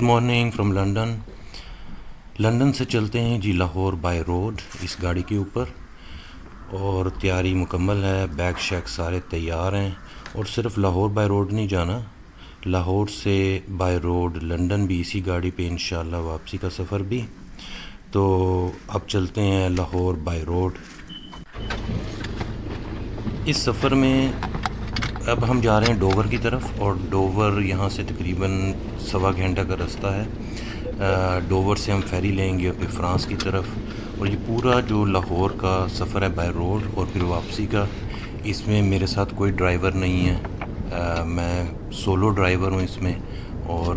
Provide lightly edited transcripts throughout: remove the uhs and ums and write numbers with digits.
Morning from London से चलते हैं जी लाहौर बाय रोड इस गाड़ी के ऊपर। और तैयारी मुकम्मल है, बैग शैग सारे तैयार हैं। और सिर्फ लाहौर बाय रोड नहीं जाना, लाहौर से बाय रोड लंदन भी इसी गाड़ी पे इंशाल्लाह, वापसी का सफ़र भी। तो अब चलते हैं लाहौर बाय रोड। इस सफ़र में अब हम जा रहे हैं डोवर की तरफ, और डोवर यहाँ से तकरीबन 1.25 घंटा का रास्ता है। डोवर से हम फेरी लेंगे फिर फ़्रांस की तरफ। और ये पूरा जो लाहौर का सफ़र है बाय रोड और फिर वापसी का, इसमें मेरे साथ कोई ड्राइवर नहीं है। मैं सोलो ड्राइवर हूँ इसमें। और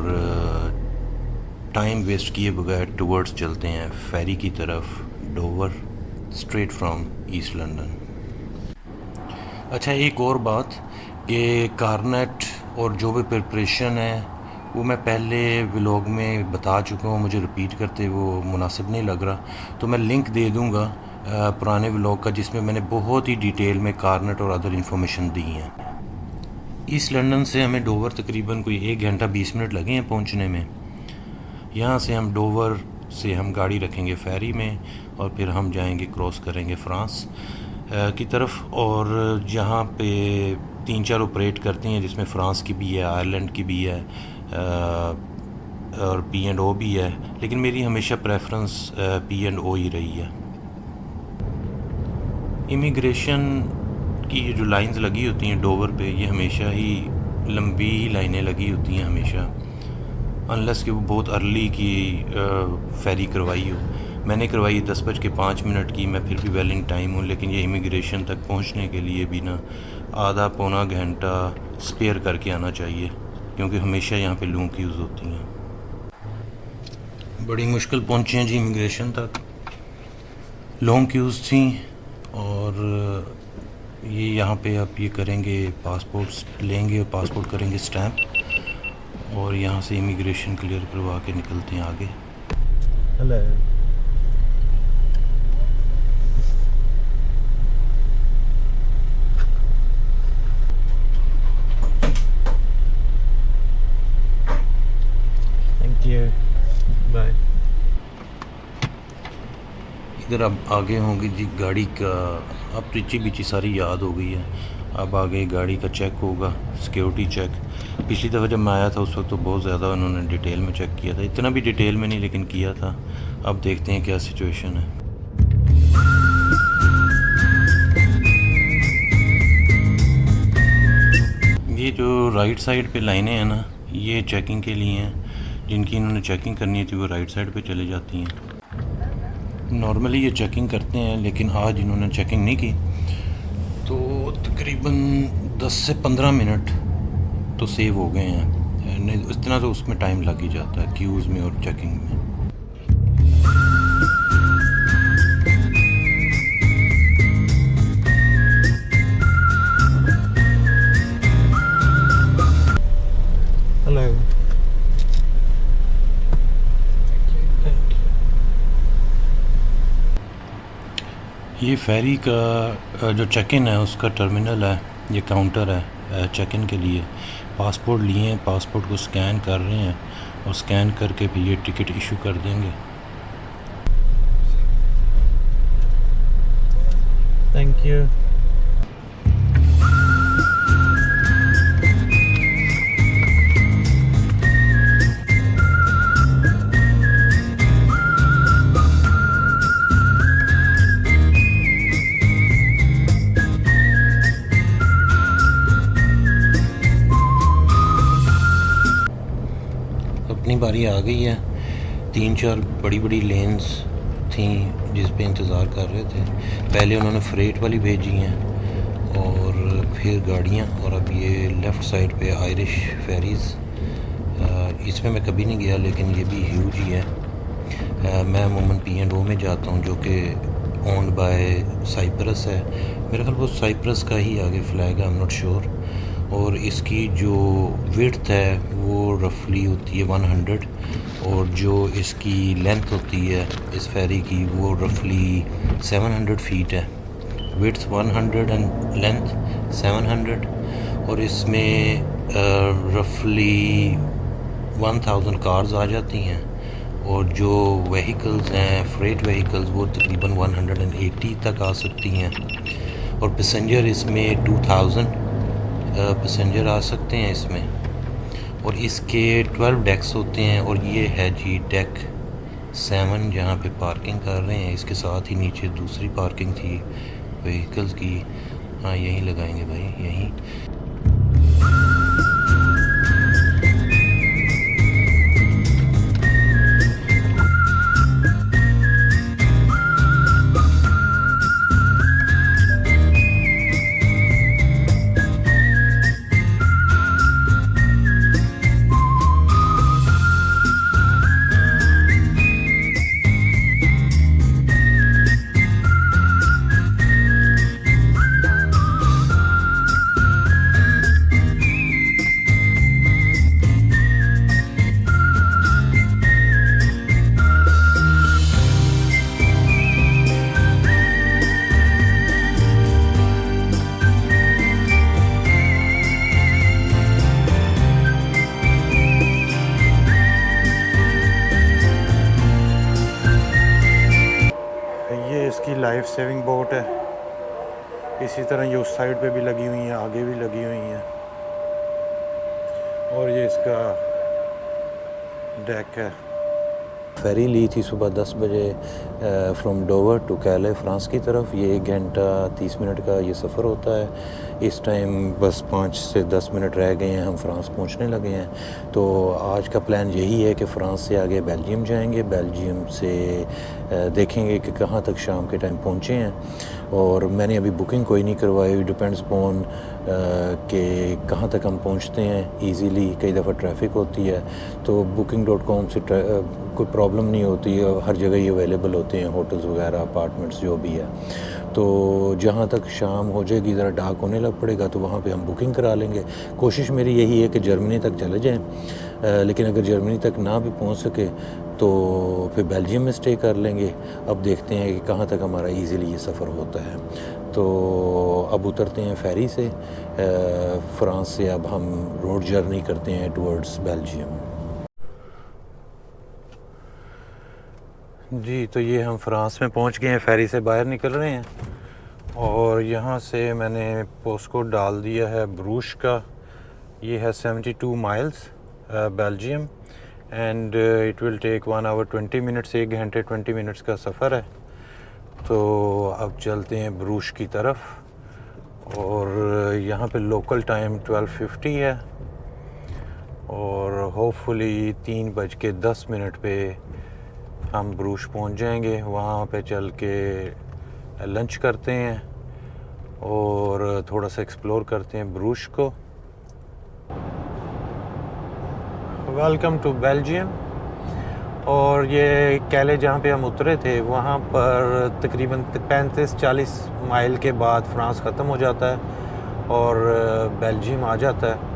टाइम वेस्ट किए बगैर टुवर्ड्स चलते हैं फेरी की तरफ, Dover straight from east London. अच्छा, एक और बात कि कारनेट और जो भी प्रिपरेशन है वो मैं पहले व्लॉग में बता चुका हूँ, मुझे रिपीट करते वो मुनासिब नहीं लग रहा। तो मैं लिंक दे दूँगा पुराने व्लॉग का, जिसमें मैंने बहुत ही डिटेल में कारनेट और अदर इन्फॉर्मेशन दी हैं। ईस्ट लंदन से हमें डोवर तकरीबन कोई 1 घंटा 20 मिनट लगे हैं पहुँचने में। यहाँ से हम डोवर से हम गाड़ी रखेंगे फेरी में, और फिर हम जाएंगे क्रॉस करेंगे फ़्रांस की तरफ। और यहाँ पे 3-4 ऑपरेट करती हैं, जिसमें फ़्रांस की भी है, आयरलैंड की भी है, और P&O भी है। लेकिन मेरी हमेशा प्रेफरेंस P&O ही रही है। इमिग्रेशन की जो लाइंस लगी होती हैं डोवर पे, ये हमेशा ही लंबी ही लाइनें लगी होती हैं हमेशा, अनलेस कि वो बहुत अर्ली की फेरी करवाई हो। मैंने करवाई 10:05 की, मैं फिर भी वेल इन टाइम हूँ। लेकिन ये इमिग्रेशन तक पहुँचने के लिए भी ना आधा पौना घंटा स्पेयर करके आना चाहिए, क्योंकि हमेशा यहाँ पे लूँ क्यूज़ होती हैं। बड़ी मुश्किल पहुँचे हैं जी इमिग्रेशन तक, लॉन्ग क्यूज़ थी। और ये यहाँ पे आप ये करेंगे, पासपोर्ट लेंगे और पासपोर्ट करेंगे स्टैम्प, और यहाँ से इमिग्रेशन क्लियर करवा के निकलते हैं आगे। हेलो। Thank you, bye. इधर अब आगे होंगी जी गाड़ी का, अब तो इच्ची बिची सारी याद हो गई है। अब आगे गाड़ी का चेक होगा, सिक्योरिटी चेक। पिछली दफ़ा जब मैं आया था उस वक्त तो बहुत ज़्यादा उन्होंने डिटेल में चेक किया था, इतना भी डिटेल में नहीं लेकिन किया था। अब देखते हैं क्या सिचुएशन है। ये जो राइट साइड पे लाइनें हैं ना, ये चेकिंग के लिए हैं। जिनकी इन्होंने चेकिंग करनी थी वो राइट साइड पे चले जाती हैं। नॉर्मली ये चेकिंग करते हैं, लेकिन आज इन्होंने चेकिंग नहीं की, तो तकरीबन 10 से 15 मिनट तो सेव हो गए हैं। नहीं, इतना तो उसमें टाइम लग ही जाता है क्यूज़ में और चेकिंग में। हेलो। ये फेरी का जो चेक इन है उसका टर्मिनल है, ये काउंटर है चेक इन के लिए। पासपोर्ट लिए हैं, पासपोर्ट को स्कैन कर रहे हैं, और स्कैन करके फिर ये टिकट इशू कर देंगे। Thank you. अपनी बारी आ गई है। 3-4 बड़ी बड़ी लेन्स थी जिस पे इंतज़ार कर रहे थे। पहले उन्होंने फ्रेट वाली भेजी हैं और फिर गाड़ियाँ, और अब ये लेफ़्ट साइड पे आयरिश फेरीज़। इसमें मैं कभी नहीं गया, लेकिन ये भी ह्यूज ही है। मैं अमूमन P&O में जाता हूँ, जो कि ओन्ड बाय साइप्रस है। मेरे ख्याल वो साइप्रस का ही आगे फ्लैग है, आई एम नॉट श्योर। और इसकी जो विड्थ है वो रफली होती है 100, और जो इसकी लेंथ होती है इस फेरी की वो रफली 700 फीट है। Width 100 and length 700। और इसमें रफली 1000 कार्स आ जाती हैं, और जो व्हीकल्स हैं फ्रेट व्हीकल्स वो तकरीबन 180 तक आ सकती हैं, और पैसेंजर इसमें 2000 पैसेंजर आ सकते हैं इसमें। और इसके 12 डेक्स होते हैं, और ये है जी डेक 7 जहाँ पे पार्किंग कर रहे हैं। इसके साथ ही नीचे दूसरी पार्किंग थी व्हीकल्स की। हाँ यहीं लगाएंगे भाई, यहीं। ये इसकी लाइफ सेविंग बोट है। इसी तरह ये उस साइड पे भी लगी हुई हैं, आगे भी लगी हुई हैं। और ये इसका डेक है। फेरी ली थी सुबह 10 बजे फ्रॉम डोवर टू कैले फ्रांस की तरफ। ये 1 घंटा 30 मिनट का ये सफ़र होता है। इस टाइम बस 5 से 10 मिनट रह गए हैं, हम फ्रांस पहुंचने लगे हैं। तो आज का प्लान यही है कि फ़्रांस से आगे बेल्जियम जाएंगे, बेल्जियम से देखेंगे कि कहाँ तक शाम के टाइम पहुँचे हैं। और मैंने अभी बुकिंग कोई नहीं करवाई, डिपेंड्स अपॉन कि कहाँ तक हम पहुँचते हैं ईज़िली। कई दफ़ा ट्रैफिक होती है, तो booking.com से कोई प्रॉब्लम नहीं होती है, हर जगह ही अवेलेबल होते हैं होटल्स वगैरह, अपार्टमेंट्स जो भी है। तो जहाँ तक शाम हो जाएगी, ज़रा डार्क होने लग पड़ेगा, तो वहाँ पे हम बुकिंग करा लेंगे। कोशिश मेरी यही है कि जर्मनी तक चले जाएं, लेकिन अगर जर्मनी तक ना भी पहुँच सके तो फिर बेल्जियम में स्टे कर लेंगे। अब देखते हैं कि कहाँ तक हमारा इजीली ये सफ़र होता है। तो अब उतरते हैं फेरी से फ़्रांस से। अब हम रोड जर्नी करते हैं टुवर्ड्स बेल्जियम। जी, तो ये हम फ़्रांस में पहुंच गए हैं, फेरी से बाहर निकल रहे हैं। और यहाँ से मैंने पोस्ट कोड डाल दिया है ब्रूश का। ये है 72 miles Belgium, and it will take 1 hour 20 minutes. 1 घंटे 20 मिनट्स का सफ़र है। तो अब चलते हैं ब्रूश की तरफ। और यहाँ पे लोकल टाइम 12:50 है, और होपफुली 3:10 पे हम ब्रूश पहुँच जाएंगे। वहाँ पे चल के लंच करते हैं और थोड़ा सा एक्सप्लोर करते हैं ब्रूश को। Welcome to Belgium. और ये कैले जहाँ पे हम उतरे थे, वहाँ पर तकरीबन 35-40 माइल के बाद फ्रांस ख़त्म हो जाता है और बेल्जियम आ जाता है।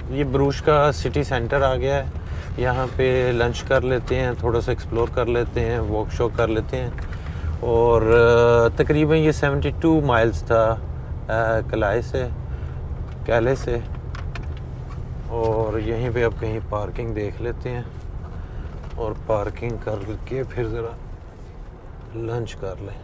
ये ब्रूश का सिटी सेंटर आ गया है। यहाँ पे लंच कर लेते हैं, थोड़ा सा एक्सप्लोर कर लेते हैं, वॉक शॉक कर लेते हैं। और तकरीबन ये 72 माइल्स था कैले से। और यहीं पे अब कहीं पार्किंग देख लेते हैं और पार्किंग करके फिर ज़रा लंच कर लें।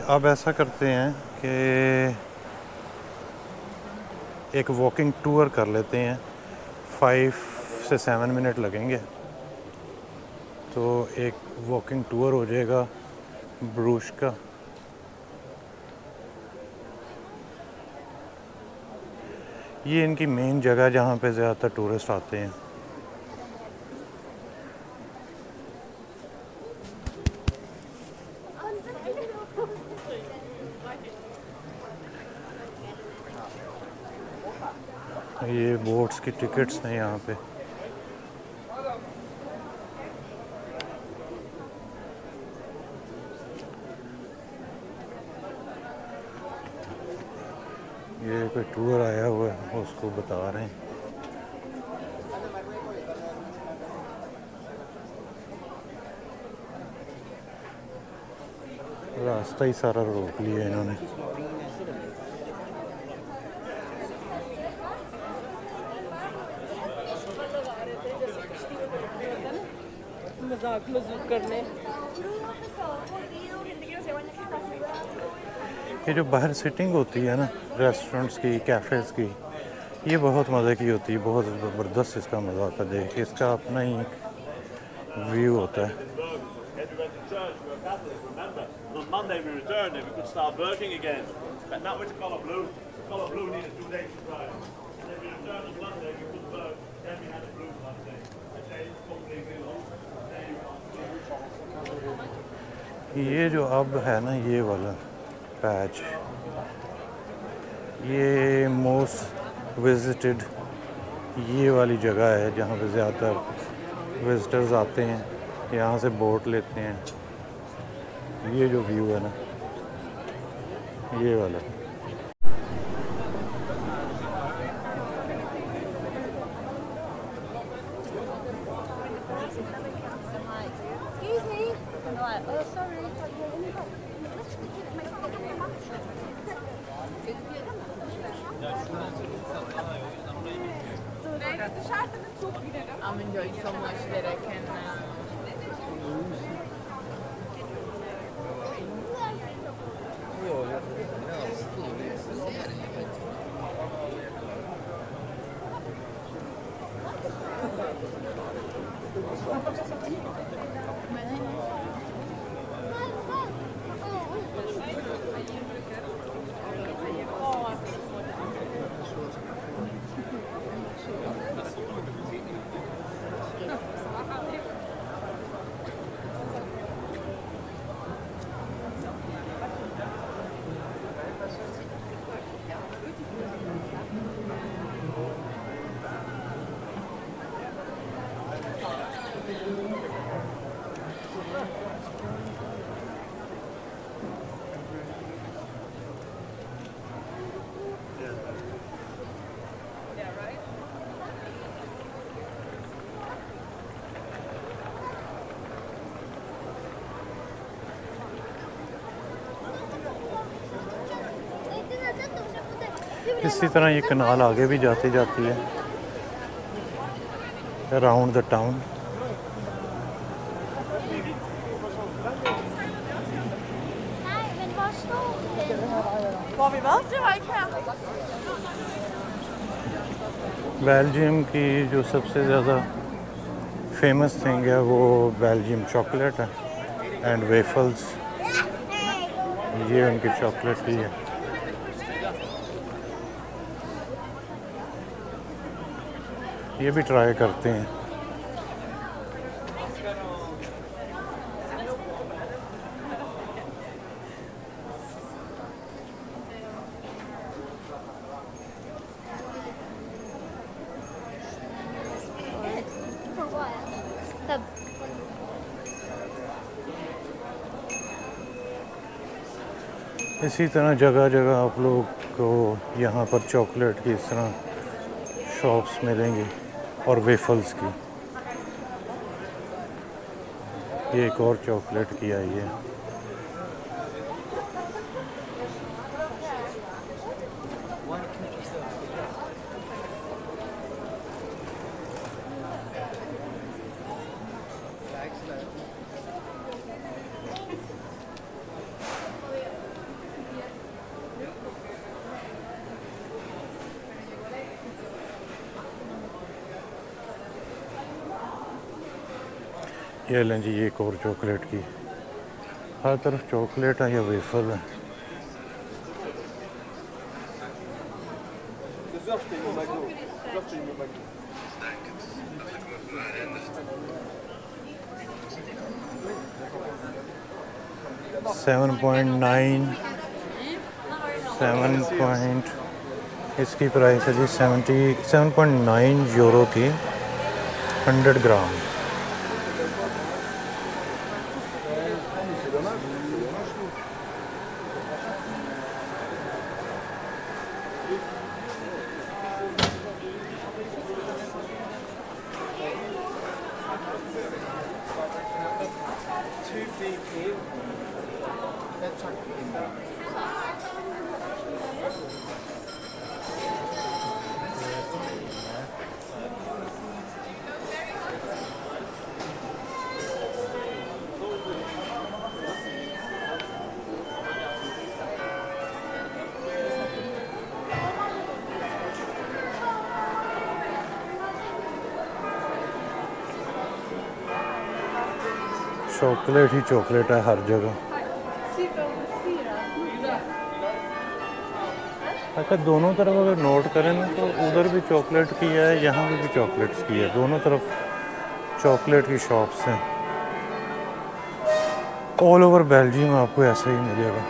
अब ऐसा करते हैं कि एक वॉकिंग टूर कर लेते हैं, 5 से 7 मिनट लगेंगे, तो एक वॉकिंग टूर हो जाएगा ब्रूज का। ये इनकी मेन जगह जहाँ पे ज़्यादातर टूरिस्ट आते हैं। ये बोट्स की टिकट्स हैं यहाँ पे। ये कोई टूर आया हुआ है, उसको बता रहे हैं। रास्ता ही सारा रोक लिया इन्होंने। मजाक मजूक करने। ये जो बाहर सिटिंग होती है ना रेस्टोरेंट्स की, कैफ़ेज़ की, ये बहुत मज़े की होती है, बहुत ज़बरदस्त इसका मज़ा आता है। देख, इसका अपना ही व्यू होता है। On Monday we returned and we could start working again. But now it's Colour Blue. Colour Blue needed 2 days to try. And then we returned on Monday, we could work. Then we had a blue Monday. The day is completely lost. ये जो अब है ना, ये वाला patch, ये most visited ये वाली जगह है जहाँ पे ज़्यादातर विजिटर्स आते हैं, यहाँ से बोट लेते हैं। ये जो व्यू है ना, ये वाला। Excuse me. Right. Oh, sorry. I'm enjoying so much that I can. इसी तरह ये कनाल आगे भी जाती जाती है अराउंड द टाउन। बेल्जियम की जो सबसे ज़्यादा फेमस थिंग है वो बेल्जियम चॉकलेट है एंड वेफल्स, ये उनकी चॉकलेट ही है। ये भी ट्राई करते हैं। For what? The इसी तरह जगह जगह आप लोग को यहाँ पर चॉकलेट की इस तरह शॉप्स मिलेंगी और वेफल्स की। ये एक और चॉकलेट की आई है। ये लें जी, ये एक और चॉकलेट की, हर तरफ चॉकलेट है या वेफर है। इसकी प्राइस है जी 77.9 यूरो की 100 ग्राम। चॉकलेट ही चॉकलेट है हर जगह। अच्छा, दोनों तरफ अगर नोट करें ना तो उधर भी चॉकलेट की है, यहाँ पे भी चॉकलेट्स की है, दोनों तरफ चॉकलेट की शॉप्स हैं। ऑल ओवर बेल्जियम आपको ऐसा ही मिलेगा।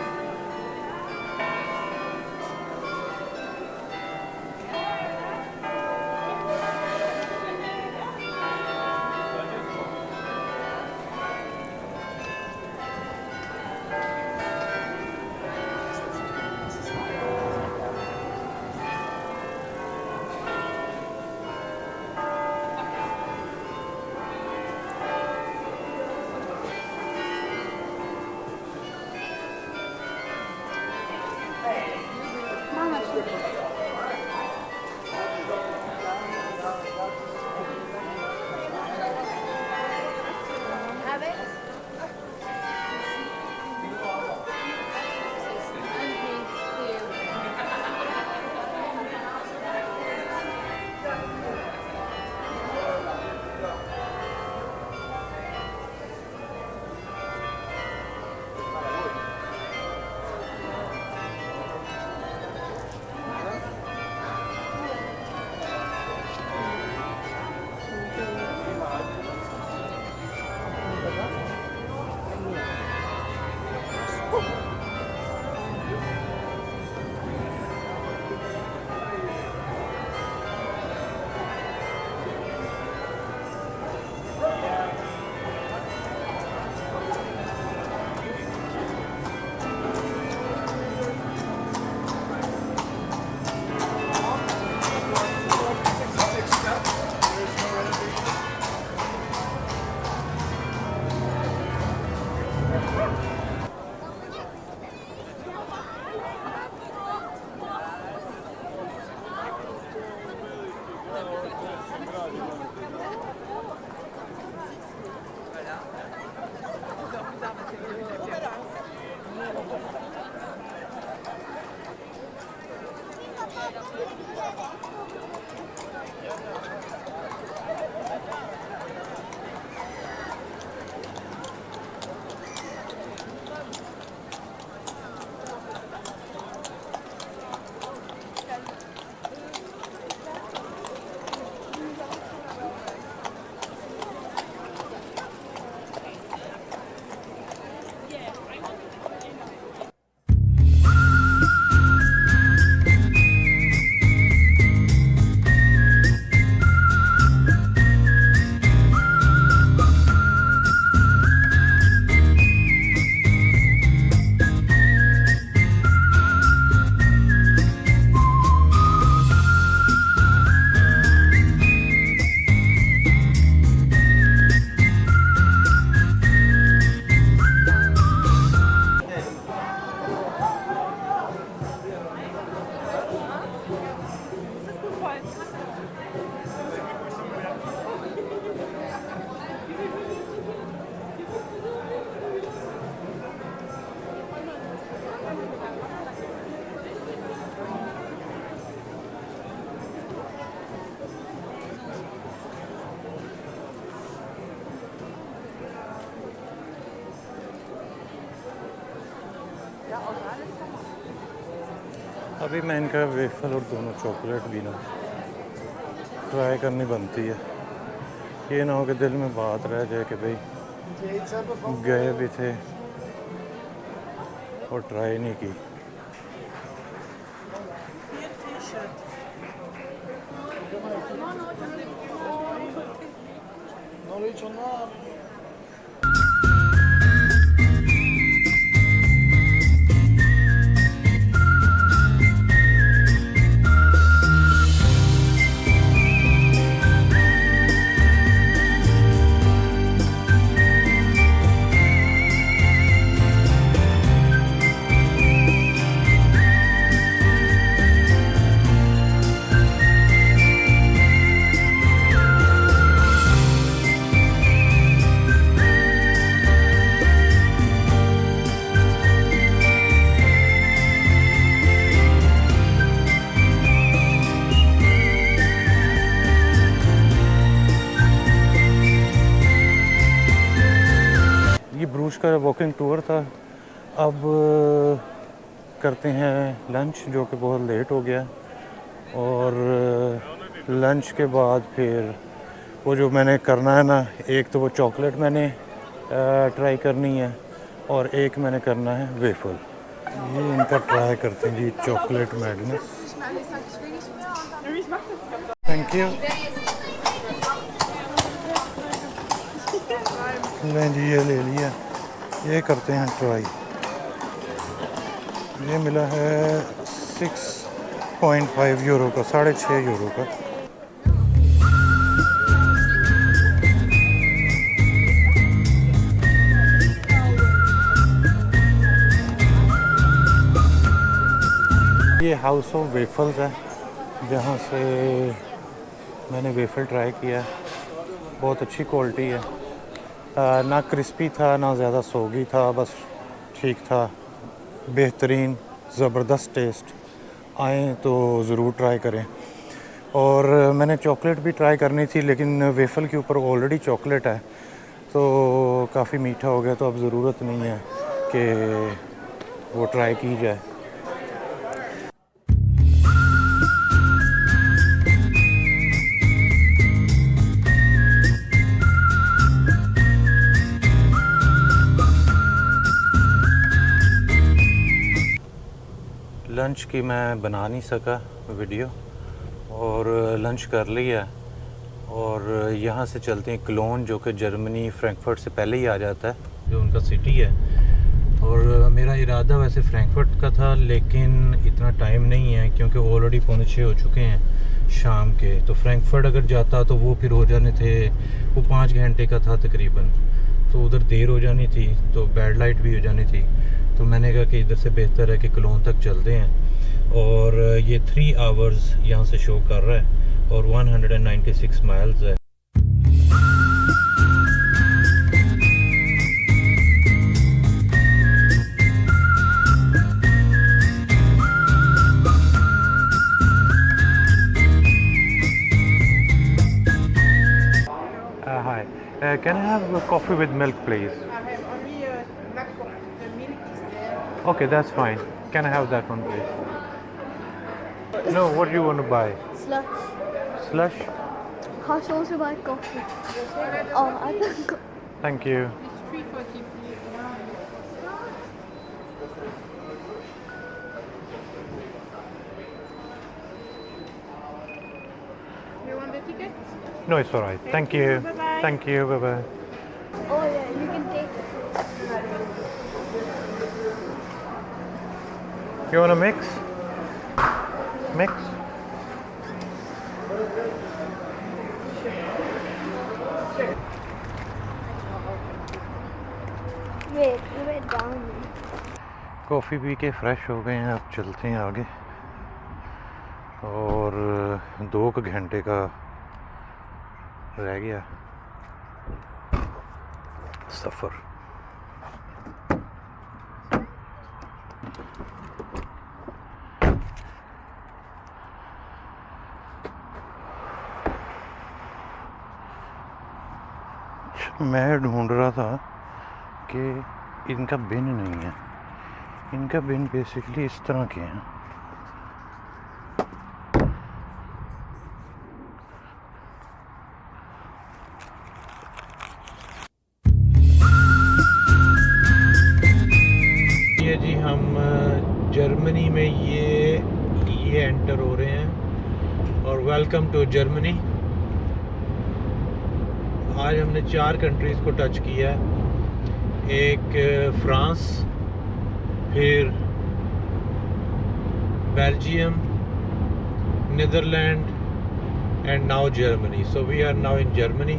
अभी मैं इनका वेफल और दोनों चॉकलेट भी ना ट्राई करनी बनती है। ये ना हो कि दिल में बात रह जाए कि भाई गए भी थे और ट्राई नहीं की। ये ब्रूज का वॉकिंग टूर था। अब करते हैं लंच, जो कि बहुत लेट हो गया। और लंच के बाद फिर वो जो मैंने करना है ना, एक तो वो चॉकलेट मैंने ट्राई करनी है और एक मैंने करना है वेफल। ये इनका ट्राई करते हैं जी, चॉकलेट मैडनेस। Thank you. नहीं जी, ये ले लिया। ये करते हैं ट्राई। ये मिला है 6.5 यूरो का, 6.5 यूरो का। ये हाउस ऑफ वेफल्स है, जहाँ से मैंने वेफल ट्राई किया। बहुत अच्छी क्वालिटी है, ना क्रिस्पी था ना ज़्यादा सोगी था, बस ठीक था। बेहतरीन ज़बरदस्त टेस्ट। आएँ तो ज़रूर ट्राई करें। और मैंने चॉकलेट भी ट्राई करनी थी, लेकिन वेफल के ऊपर ऑलरेडी चॉकलेट है तो काफ़ी मीठा हो गया, तो अब ज़रूरत नहीं है कि वो ट्राई की जाए। लंच की मैं बना नहीं सका वीडियो, और लंच कर लिया। और यहाँ से चलते हैं क्लोन, जो कि जर्मनी फ्रैंकफर्ट से पहले ही आ जाता है, जो उनका सिटी है। और मेरा इरादा वैसे फ्रैंकफर्ट का था, लेकिन इतना टाइम नहीं है क्योंकि ऑलरेडी 5:45 हो चुके हैं शाम के। तो फ्रैंकफर्ट अगर जाता तो वो फिर हो जाने थे, वो 5 घंटे का था तकरीबन, तो उधर देर हो जानी थी, तो बैड लाइट भी हो जानी थी। तो मैंने कहा कि इधर से बेहतर है कि क्लोन तक चलते हैं। और ये 3 आवर्स यहाँ से शो कर रहा है और 196 माइल्स है। Hi, can I have a coffee with milk, please? I have only black coffee. The milk is there. Okay, that's fine. Can I have that one, please? No, what do you want to buy? Slush. Slush? Can't you also buy coffee? Oh, I don't. Thank you. It's 340, please. You want the ticket? No, it's all right. Thank you. Bye-bye. Thank you. Bye-bye. Oh yeah, you can take it. You want to mix? Mix? Wait down. Coffee P के fresh हो गए हैं, अब चलते हैं आगे। और 2 घंटे का रह गया सफ़र। मैं ढूंढ रहा था कि इनका बिन नहीं है, इनका बिन बेसिकली इस तरह के हैं। ये जी हम जर्मनी में ये एंटर हो रहे हैं और वेलकम टू जर्मनी। आज हमने 4 कंट्रीज़ को टच किया है। एक फ्रांस, फिर Belgium, Netherland and now Germany. So we are now in Germany.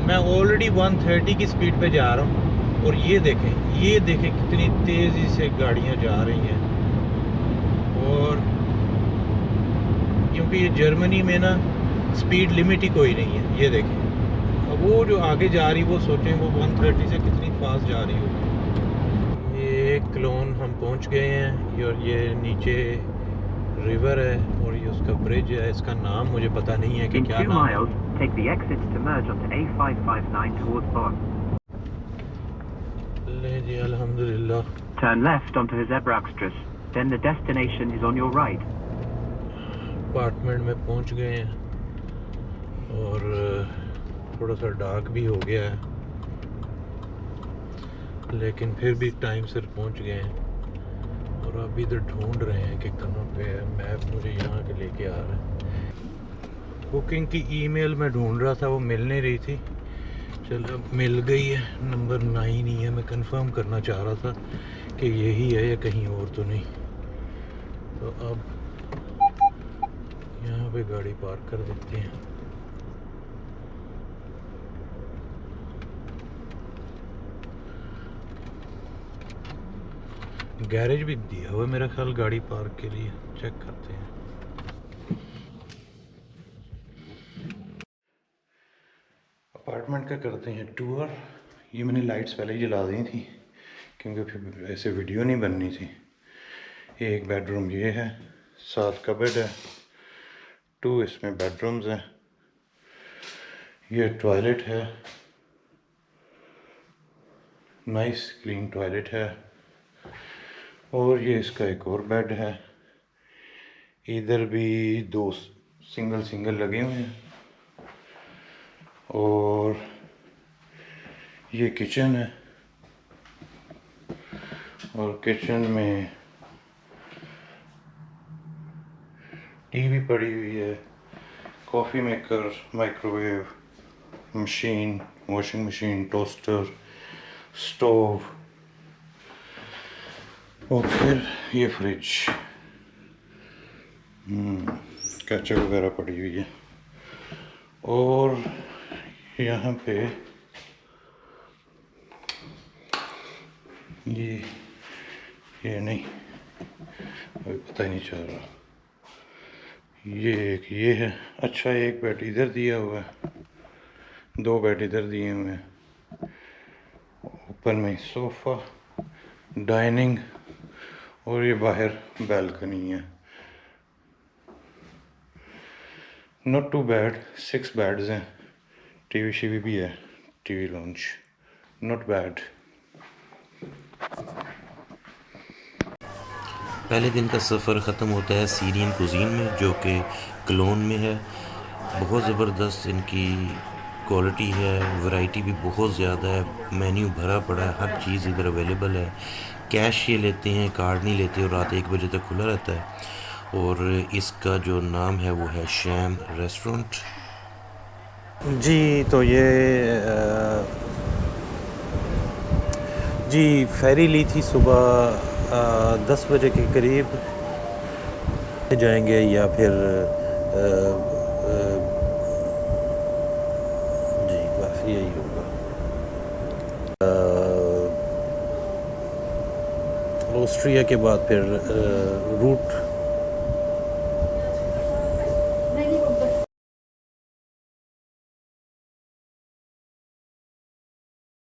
मैं ऑलरेडी 130 की स्पीड पे जा रहा हूँ और ये देखें कितनी तेज़ी से गाड़ियाँ जा रही हैं। और क्योंकि ये जर्मनी में ना स्पीड लिमिट ही कोई नहीं है। ये देखें, अब वो जो आगे जा रही वो सोचें वो 130 से कितनी फास्ट जा रही होगी। ये क्लोन हम पहुंच गए हैं और ये नीचे रिवर है और ये उसका ब्रिज है। इसका नाम मुझे पता नहीं है कि क्या नाम है। Take the exits to merge onto A559 towards Bonn. ले जी अल्हम्दुलिल्लाह। Turn left onto Zebrachstrasse, then the destination is on your right. Apartment में पहुंच गए हैं और थोड़ा सा डार्क भी हो गया है, लेकिन फिर भी टाइम से पहुंच गए हैं और अभी इधर ढूंढ रहे हैं कि कहाँ पे है। मैप मुझे यहाँ के लेके आ रहा है। बुकिंग की ईमेल में ढूंढ रहा था, वो मिल नहीं रही थी। चलो मिल गई है, नंबर 9 ही है। मैं कंफर्म करना चाह रहा था कि यही है या कहीं और तो नहीं। तो अब यहाँ पे गाड़ी पार्क कर देते हैं। गैरेज भी दिया हुआ है मेरा ख्याल गाड़ी पार्क के लिए। चेक करते हैं। अपार्टमेंट का करते हैं टूर। ये मैंने लाइट्स पहले ही जला दी थी क्योंकि फिर ऐसे वीडियो नहीं बननी थी। एक बेडरूम ये है, 7 कबर्ड है, 2 इसमें बेडरूम्स हैं। ये टॉयलेट है, नाइस क्लीन टॉयलेट है। और ये इसका एक और बेड है। इधर भी 2 सिंगल लगे हुए हैं। और ये किचन है और किचन में टीवी पड़ी हुई है, coffee maker, microwave, machine, washing machine, toaster, stove और फिर ये फ्रिज, केचप वगैरह पड़ी हुई है। और यहाँ पे ये नहीं, अभी पता ही नहीं चल रहा। ये है। अच्छा, एक बेड इधर दिया हुआ है, 2 बेड इधर दिए हुए हैं। ऊपर में सोफ़ा, डाइनिंग और ये बाहर बैल्कनी है। नॉट टू बैड, 6 बेड्स हैं। टीवी शीवी भी है, टीवी लॉन्च, नॉट बैड। पहले दिन का सफ़र ख़त्म होता है सीरियन कुज़ीन में, जो कि क्लोन में है। बहुत ज़बरदस्त इनकी क्वालिटी है, वैरायटी भी बहुत ज़्यादा है, मेन्यू भरा पड़ा है, हर चीज़ इधर अवेलेबल है। कैश ये लेते हैं, कार्ड नहीं लेते और रात 1 बजे तक खुला रहता है। और इसका जो नाम है वो है शैम रेस्टोरेंट। जी तो ये जी फेरी ली थी सुबह 10 बजे के करीब जाएंगे या फिर जी बस यही होगा। ऑस्ट्रिया के बाद फिर रूट